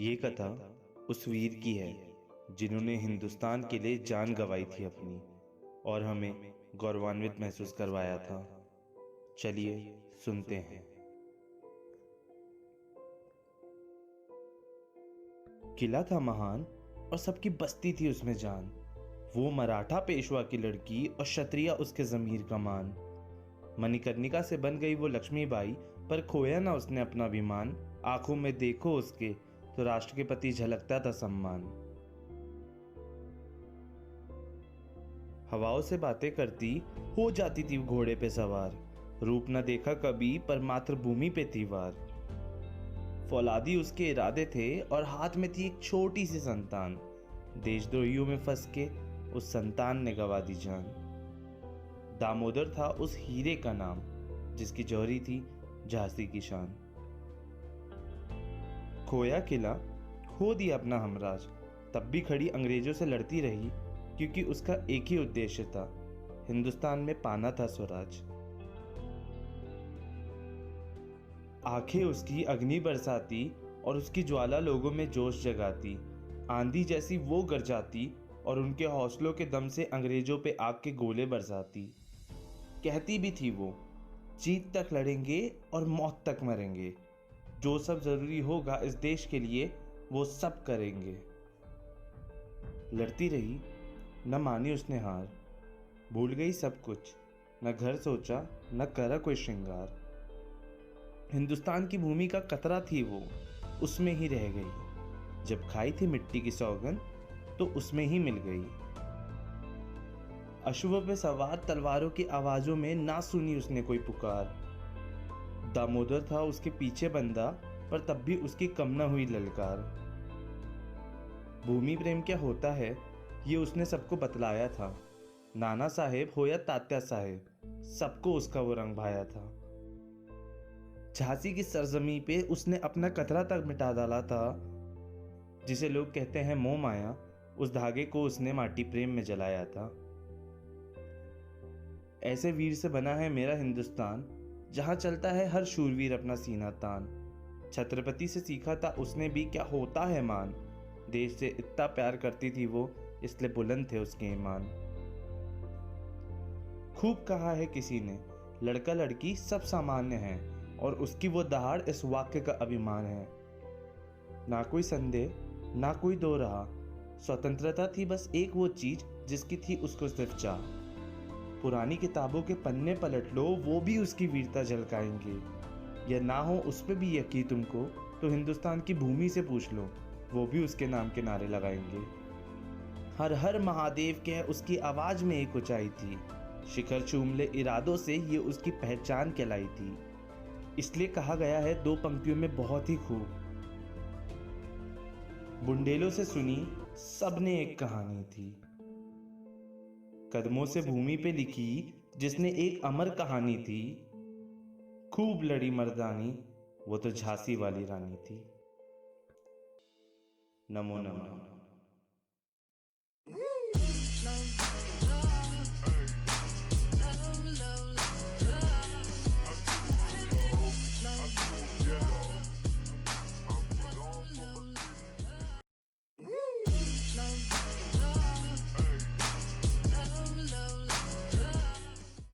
ये कथा उस वीर की है जिन्होंने हिंदुस्तान के लिए जान गंवाई थी अपनी और हमें गौरवान्वित महसूस करवाया था। चलिए सुनते हैं। किला था महान और सबकी बस्ती थी उसमें जान। वो मराठा पेशवा की लड़की और क्षत्रिय उसके जमीर का मान। मणिकर्णिका से बन गई वो लक्ष्मीबाई, पर खोया ना उसने अपना अभिमान। आंखों में देखो उसके तो राष्ट्र के प्रति झलकता था सम्मान। हवाओं से बातें करती हो जाती थी घोड़े पे सवार। रूप न देखा कभी पर मातृभूमि पे थी वार। फौलादी उसके इरादे थे और हाथ में थी एक छोटी सी संतान। देशद्रोहियों में फंस के उस संतान ने गंवा दी जान। दामोदर था उस हीरे का नाम जिसकी जौहरी थी झांसी की शान। खोया किला, खो दिया अपना हमराज, तब भी खड़ी अंग्रेजों से लड़ती रही, क्योंकि उसका एक ही उद्देश्य था, हिंदुस्तान में पाना था स्वराज। आंखें उसकी अग्नि बरसाती और उसकी ज्वाला लोगों में जोश जगाती। आंधी जैसी वो गरजाती और उनके हौसलों के दम से अंग्रेजों पे आग के गोले बरसाती। कहती भी थी वो, जीत तक लड़ेंगे और मौत तक मरेंगे, जो सब जरूरी होगा इस देश के लिए वो सब करेंगे। लड़ती रही, न मानी उसने हार, भूल गई सब कुछ, न घर सोचा न करा कोई श्रृंगार। हिंदुस्तान की भूमि का कतरा थी वो, उसमें ही रह गई। जब खाई थी मिट्टी की सौगन तो उसमें ही मिल गई। अश्वों पे सवार तलवारों की आवाजों में ना सुनी उसने कोई पुकार। दामोदर था उसके पीछे बंदा, पर तब भी उसकी कम न हुई ललकार। भूमि प्रेम क्या होता है ये उसने सबको बतलाया था। नाना साहेब हो या तात्या साहेब, सबको उसका वो रंग भाया था। झांसी की सरजमी पे उसने अपना कतरा तक मिटा डाला था। जिसे लोग कहते हैं मोह माया, उस धागे को उसने माटी प्रेम में जलाया था। ऐसे वीर से बना है मेरा हिंदुस्तान, जहां चलता है हर शूरवीर अपना सीना तान। छत्रपति से सीखा था उसने भी क्या होता है मान। देश से इतना प्यार करती थी वो, इसलिए बुलंद थे उसके ईमान। खूब कहा है किसी ने, लड़का लड़की सब सामान्य है, और उसकी वो दहाड़ इस वाक्य का अभिमान है। ना कोई संदेह ना कोई दो रहा, स्वतंत्रता थी बस एक वो चीज जिसकी थी उसको सिर्फ चाह। पुरानी किताबों के पन्ने पलट लो, वो भी उसकी वीरता झलकाएंगे। या ना हो उस पर भी यकीन तुमको तो हिंदुस्तान की भूमि से पूछ लो, वो भी उसके नाम के नारे लगाएंगे। हर हर महादेव के उसकी आवाज में एक ऊंचाई थी। शिखर चूम ले इरादों से ये उसकी पहचान कहलाई थी। इसलिए कहा गया है दो पंक्तियों में बहुत ही खूब, बुंडेलों से सुनी सबने एक कहानी थी। कदमों से भूमि पे लिखी जिसने एक अमर कहानी थी। खूब लड़ी मर्दानी, वो तो झांसी वाली रानी थी। नमो नमो।